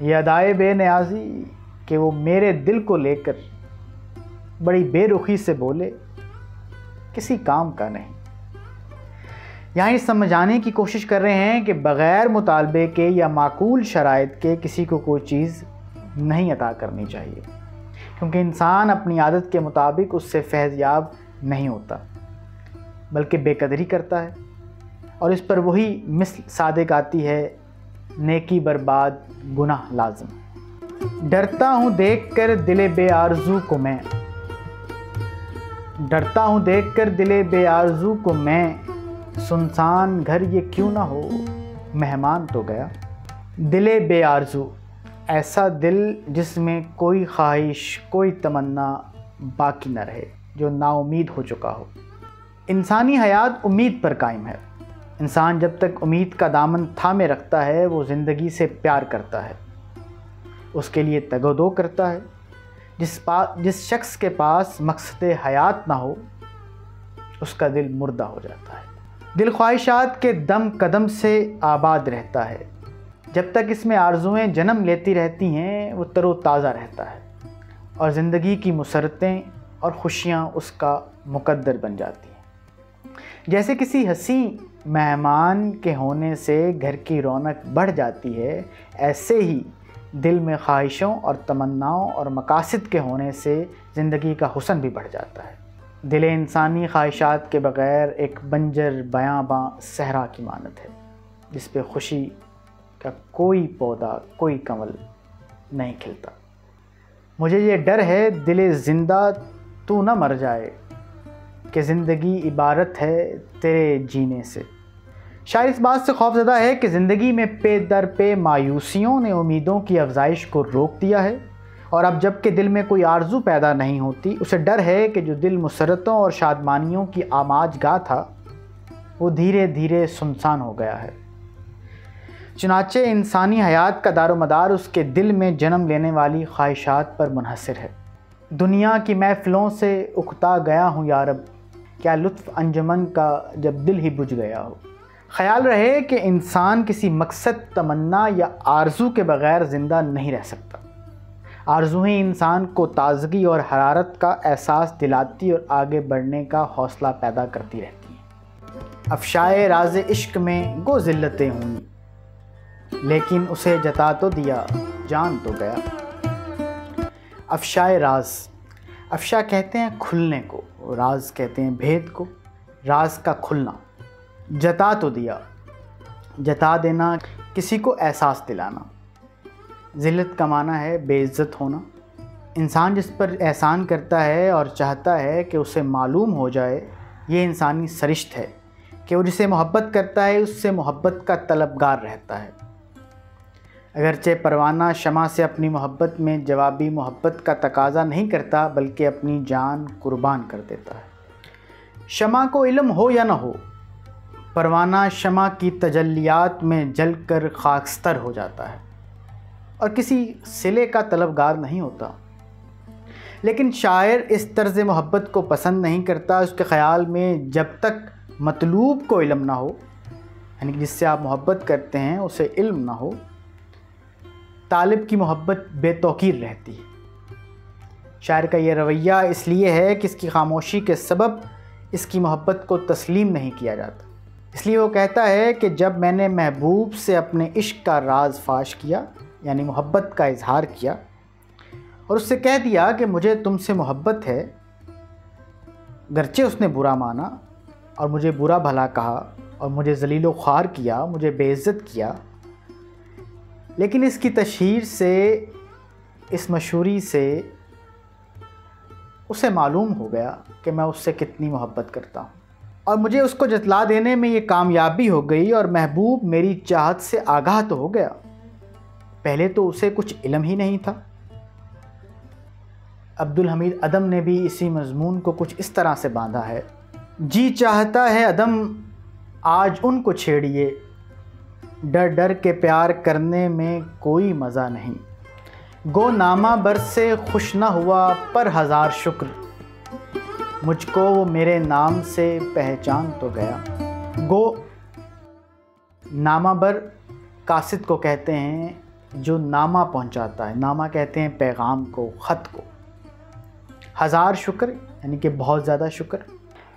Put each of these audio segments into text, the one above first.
یہ ادائے بے نیازی کہ وہ میرے دل کو لے کر بڑی بے رخی سے بولے کسی کام کا نہیں۔ یہاں یہ سمجھانے کی کوشش کر رہے ہیں کہ بغیر مطالبے کے یا معقول شرائط کے کسی کو کوئی چیز نہیں عطا کرنی چاہیے، کیونکہ انسان اپنی عادت کے مطابق اس سے فیض یاب نہیں ہوتا بلکہ بے قدری کرتا ہے، اور اس پر وہی مثل صادق آتی ہے، نیکی برباد گناہ لازم۔ ڈرتا ہوں دیکھ کر دل بے آرزو کو میں، ڈرتا ہوں دیکھ کر دل بے آرزو کو میں، سنسان گھر یہ کیوں نہ ہو مہمان تو گیا۔ دل بے آرزو، ایسا دل جس میں کوئی خواہش کوئی تمنا باقی نہ رہے، جو نا امید ہو چکا ہو۔ انسانی حیات امید پر قائم ہے۔ انسان جب تک امید کا دامن تھامے رکھتا ہے وہ زندگی سے پیار کرتا ہے، اس کے لیے تگ و دو کرتا ہے۔ جس شخص کے پاس مقصد حیات نہ ہو اس کا دل مردہ ہو جاتا ہے۔ دل خواہشات کے دم قدم سے آباد رہتا ہے، جب تک اس میں آرزوئیں جنم لیتی رہتی ہیں وہ تر و تازہ رہتا ہے، اور زندگی کی مسرتیں اور خوشیاں اس کا مقدر بن جاتی ہیں۔ جیسے کسی حسین مہمان کے ہونے سے گھر کی رونق بڑھ جاتی ہے، ایسے ہی دل میں خواہشوں اور تمناؤں اور مقاصد کے ہونے سے زندگی کا حسن بھی بڑھ جاتا ہے۔ دل انسانی خواہشات کے بغیر ایک بنجر بیاباں صحرا کی مانند ہے، جس پہ خوشی کا کوئی پودا کوئی کنول نہیں کھلتا۔ مجھے یہ ڈر ہے دل زندہ تو نہ مر جائے، کہ زندگی عبارت ہے تیرے جینے سے۔ شاعر اس بات سے خوف زدہ ہے کہ زندگی میں پے در پے مایوسیوں نے امیدوں کی افزائش کو روک دیا ہے، اور اب جب کہ دل میں کوئی آرزو پیدا نہیں ہوتی، اسے ڈر ہے کہ جو دل مسرتوں اور شادمانیوں کی آماج گاہ تھا وہ دھیرے دھیرے سنسان ہو گیا ہے۔ چنانچہ انسانی حیات کا دار و مدار اس کے دل میں جنم لینے والی خواہشات پر منحصر ہے۔ دنیا کی محفلوں سے اکتا گیا ہوں یارب، کیا لطف انجمن کا جب دل ہی بجھ گیا ہو۔ خیال رہے کہ انسان کسی مقصد، تمنا یا آرزو کے بغیر زندہ نہیں رہ سکتا۔ آرزویں انسان کو تازگی اور حرارت کا احساس دلاتی اور آگے بڑھنے کا حوصلہ پیدا کرتی رہتی ہیں۔ افشائے راز عشق میں گو ذلتیں ہوئیں، لیکن اسے جتا تو دیا جان تو گیا۔ افشائے راز، افشا کہتے ہیں کھلنے کو، راز کہتے ہیں بھید کو، راز کا کھلنا۔ جتا تو دیا، جتا دینا، کسی کو احساس دلانا۔ ذلت کا معنی ہے بے عزت ہونا۔ انسان جس پر احسان کرتا ہے اور چاہتا ہے کہ اسے معلوم ہو جائے، یہ انسانی سرشت ہے کہ وہ جسے محبت کرتا ہے اس سے محبت کا طلبگار رہتا ہے۔ اگرچہ پروانہ شمع سے اپنی محبت میں جوابی محبت کا تقاضا نہیں کرتا بلکہ اپنی جان قربان کر دیتا ہے۔ شمع کو علم ہو یا نہ ہو، پروانہ شمع کی تجلیات میں جل کر خاکستر ہو جاتا ہے اور کسی صلے کا طلبگار نہیں ہوتا۔ لیکن شاعر اس طرز محبت کو پسند نہیں کرتا۔ اس کے خیال میں جب تک مطلوب کو علم نہ ہو، یعنی جس سے آپ محبت کرتے ہیں اسے علم نہ ہو، طالب کی محبت بے توقیر رہتی ہے۔ شاعر کا یہ رویہ اس لیے ہے کہ اس کی خاموشی کے سبب اس کی محبت کو تسلیم نہیں کیا جاتا۔ اس لیے وہ کہتا ہے کہ جب میں نے محبوب سے اپنے عشق کا راز فاش کیا، یعنی محبت کا اظہار کیا، اور اس سے کہہ دیا کہ مجھے تم سے محبت ہے، گرچہ اس نے برا مانا اور مجھے برا بھلا کہا اور مجھے ذلیل و خوار کیا، مجھے بے عزت کیا، لیکن اس کی تشہیر سے، اس مشہوری سے اسے معلوم ہو گیا کہ میں اس سے کتنی محبت کرتا ہوں، اور مجھے اس کو جتلا دینے میں یہ کامیابی ہو گئی، اور محبوب میری چاہت سے آگاہ تو ہو گیا، پہلے تو اسے کچھ علم ہی نہیں تھا۔ عبدالحمید عدم نے بھی اسی مضمون کو کچھ اس طرح سے باندھا ہے: جی چاہتا ہے عدم آج ان کو چھیڑیے، ڈر ڈر کے پیار کرنے میں کوئی مزہ نہیں، گو نامہ بر سے خوش نہ ہوا پر ہزار شکر، مجھ کو وہ میرے نام سے پہچان تو گیا۔ گو نامہ بر قاصد کو کہتے ہیں، جو نامہ پہنچاتا ہے، نامہ کہتے ہیں پیغام کو، خط کو، ہزار شکر یعنی کہ بہت زیادہ شکر۔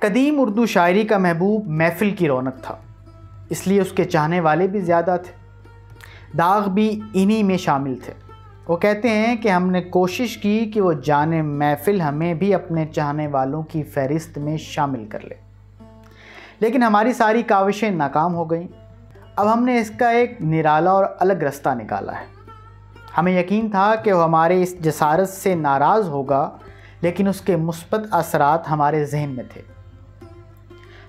قدیم اردو شاعری کا محبوب محفل کی رونق تھا، اس لیے اس کے چاہنے والے بھی زیادہ تھے۔ داغ بھی انہی میں شامل تھے۔ وہ کہتے ہیں کہ ہم نے کوشش کی کہ وہ جانے محفل ہمیں بھی اپنے چاہنے والوں کی فہرست میں شامل کر لے، لیکن ہماری ساری کاوشیں ناکام ہو گئیں۔ اب ہم نے اس کا ایک نرالا اور الگ رستہ نکالا ہے۔ ہمیں یقین تھا کہ وہ ہمارے اس جسارت سے ناراض ہوگا، لیکن اس کے مثبت اثرات ہمارے ذہن میں تھے۔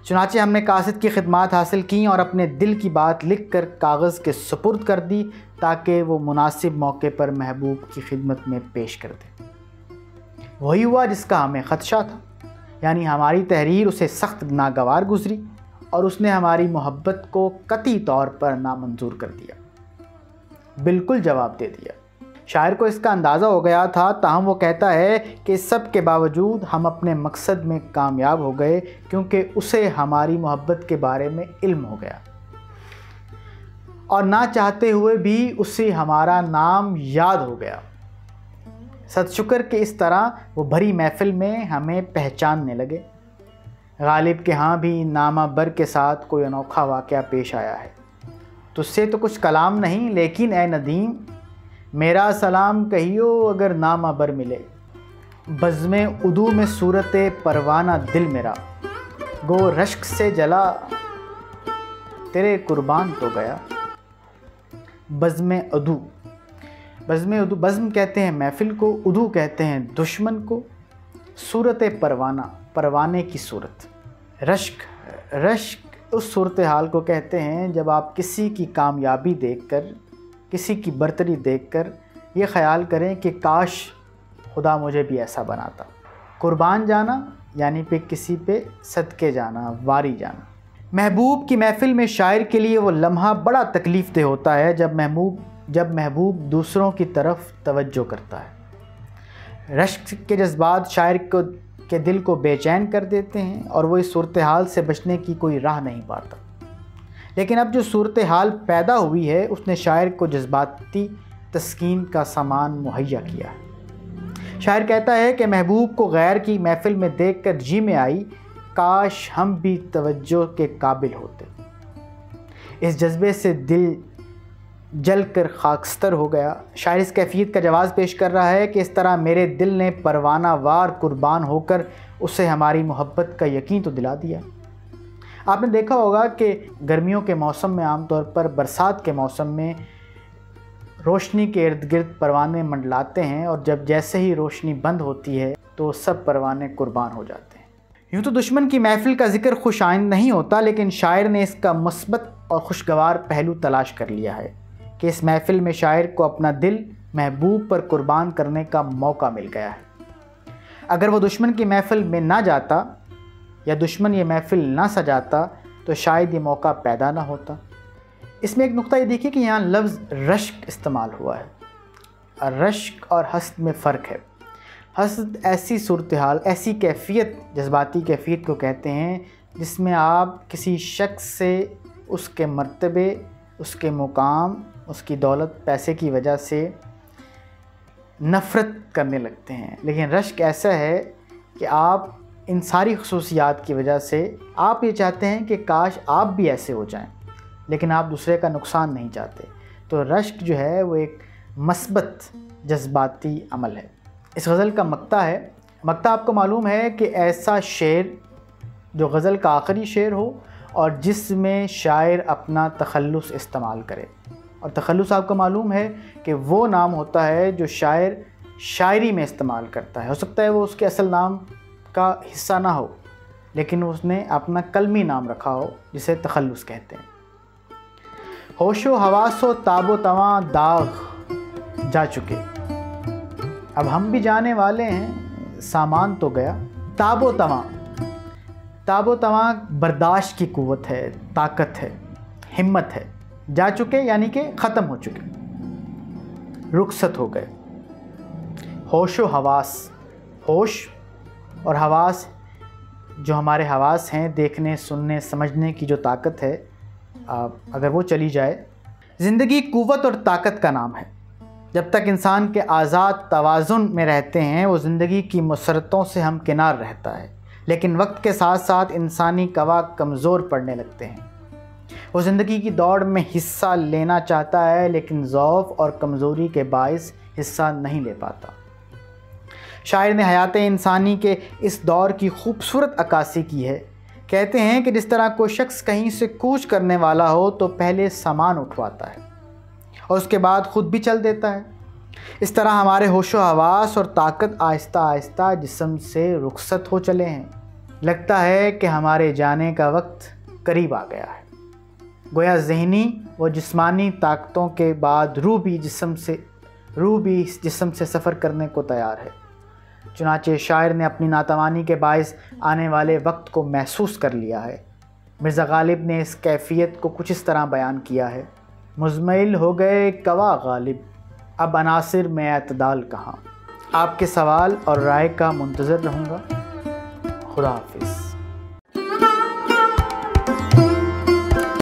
چنانچہ ہم نے قاصد کی خدمات حاصل کیں اور اپنے دل کی بات لکھ کر کاغذ کے سپرد کر دی تاکہ وہ مناسب موقع پر محبوب کی خدمت میں پیش کر دے۔ وہی ہوا جس کا ہمیں خدشہ تھا، یعنی ہماری تحریر اسے سخت ناگوار گزری اور اس نے ہماری محبت کو قطعی طور پر نامنظور کر دیا، بالکل جواب دے دیا۔ شاعر کو اس کا اندازہ ہو گیا تھا، تاہم وہ کہتا ہے کہ اس سب کے باوجود ہم اپنے مقصد میں کامیاب ہو گئے، کیونکہ اسے ہماری محبت کے بارے میں علم ہو گیا اور نہ چاہتے ہوئے بھی اسے ہمارا نام یاد ہو گیا۔ صد شکر کہ اس طرح وہ بھری محفل میں ہمیں پہچاننے لگے۔ غالب کے ہاں بھی نامہ بر کے ساتھ کوئی انوکھا واقعہ پیش آیا ہے۔ تجھ سے تو کچھ کلام نہیں، لیکن اے ندیم میرا سلام کہیو اگر نامہ بر ملے۔ بزم ادو میں صورت پروانہ دل میرا، گو رشک سے جلا تیرے قربان تو گیا۔ بزم ادو، بزم کہتے ہیں محفل کو، ادو کہتے ہیں دشمن کو، صورت پروانہ، پروانے کی صورت۔ رشک اس صورتحال کو کہتے ہیں جب آپ کسی کی کامیابی دیکھ کر، کسی کی برتری دیکھ کر یہ خیال کریں کہ کاش خدا مجھے بھی ایسا بناتا۔ قربان جانا یعنی پہ کسی پہ صدقے جانا، واری جانا۔ محبوب کی محفل میں شاعر کے لیے وہ لمحہ بڑا تکلیف دہ ہوتا ہے جب محبوب دوسروں کی طرف توجہ کرتا ہے۔ رشک کے جذبات شاعر کے دل کو بے چین کر دیتے ہیں اور وہ اس صورتحال سے بچنے کی کوئی راہ نہیں پاتا۔ لیکن اب جو صورتحال پیدا ہوئی ہے اس نے شاعر کو جذباتی تسکین کا سامان مہیا کیا ہے۔ شاعر کہتا ہے کہ محبوب کو غیر کی محفل میں دیکھ کر جی میں آئی، کاش ہم بھی توجہ کے قابل ہوتے۔ اس جذبے سے دل جل کر خاکستر ہو گیا۔ شاعر اس کیفیت کا جواز پیش کر رہا ہے کہ اس طرح میرے دل نے پروانہ وار قربان ہو کر اسے ہماری محبت کا یقین تو دلا دیا۔ آپ نے دیکھا ہوگا کہ گرمیوں کے موسم میں عام طور پر برسات کے موسم میں روشنی کے ارد گرد پروانے منڈلاتے ہیں، اور جب جیسے ہی روشنی بند ہوتی ہے تو سب پروانے قربان ہو جاتے ہیں۔ یوں تو دشمن کی محفل کا ذکر خوش آئند نہیں ہوتا، لیکن شاعر نے اس کا مثبت اور خوشگوار پہلو تلاش کر لیا ہے کہ اس محفل میں شاعر کو اپنا دل محبوب پر قربان کرنے کا موقع مل گیا ہے۔ اگر وہ دشمن کی محفل میں نہ جاتا یا دشمن یہ محفل نہ سجاتا تو شاید یہ موقع پیدا نہ ہوتا۔ اس میں ایک نقطہ یہ دیکھیے کہ یہاں لفظ رشک استعمال ہوا ہے۔ رشک اور حسد میں فرق ہے۔ حسد ایسی صورتحال، ایسی کیفیت، جذباتی کیفیت کو کہتے ہیں جس میں آپ کسی شخص سے اس کے مرتبے، اس کے مقام، اس کی دولت، پیسے کی وجہ سے نفرت کرنے لگتے ہیں۔ لیکن رشک ایسا ہے کہ آپ ان ساری خصوصیات کی وجہ سے آپ یہ چاہتے ہیں کہ کاش آپ بھی ایسے ہو جائیں، لیکن آپ دوسرے کا نقصان نہیں چاہتے۔ تو رشک جو ہے وہ ایک مثبت جذباتی عمل ہے۔ اس غزل کا مقطع ہے۔ مقطع آپ کو معلوم ہے کہ ایسا شعر جو غزل کا آخری شعر ہو اور جس میں شاعر اپنا تخلص استعمال کرے، اور تخلص آپ کو معلوم ہے کہ وہ نام ہوتا ہے جو شاعر شاعری میں استعمال کرتا ہے۔ ہو سکتا ہے وہ اس کے اصل نام کا حصہ نہ ہو، لیکن اس نے اپنا کلمی نام رکھا ہو جسے تخلص کہتے ہیں۔ ہوش و حواس و تاب و تواں داغ جا چکے، اب ہم بھی جانے والے ہیں، سامان تو گیا۔ تاب و تواں، تاب و تواں برداشت کی قوت ہے، طاقت ہے، ہمت ہے۔ جا چکے یعنی کہ ختم ہو چکے، رخصت ہو گئے۔ ہوش و حواس، ہوش اور حواس جو ہمارے حواس ہیں، دیکھنے، سننے، سمجھنے کی جو طاقت ہے، اگر وہ چلی جائے، زندگی قوت اور طاقت کا نام ہے۔ جب تک انسان کے آزاد توازن میں رہتے ہیں وہ زندگی کی مسرتوں سے ہمکنار رہتا ہے، لیکن وقت کے ساتھ ساتھ انسانی قوا کمزور پڑنے لگتے ہیں۔ وہ زندگی کی دوڑ میں حصہ لینا چاہتا ہے لیکن ضعف اور کمزوری کے باعث حصہ نہیں لے پاتا۔ شاعر نے حیات انسانی کے اس دور کی خوبصورت عکاسی کی ہے۔ کہتے ہیں کہ جس طرح کوئی شخص کہیں سے کوچ کرنے والا ہو تو پہلے سامان اٹھواتا ہے اور اس کے بعد خود بھی چل دیتا ہے، اس طرح ہمارے ہوش و حواس اور طاقت آہستہ آہستہ جسم سے رخصت ہو چلے ہیں۔ لگتا ہے کہ ہمارے جانے کا وقت قریب آ گیا ہے۔ گویا ذہنی و جسمانی طاقتوں کے بعد روح بھی جسم سے سفر کرنے کو تیار ہے۔ چنانچہ شاعر نے اپنی ناتوانی کے باعث آنے والے وقت کو محسوس کر لیا ہے۔ مرزا غالب نے اس کیفیت کو کچھ اس طرح بیان کیا ہے: مزمل ہو گئے قوا غالب، اب عناصر میں اعتدال کہاں۔ آپ کے سوال اور رائے کا منتظر رہوں گا۔ خدا حافظ۔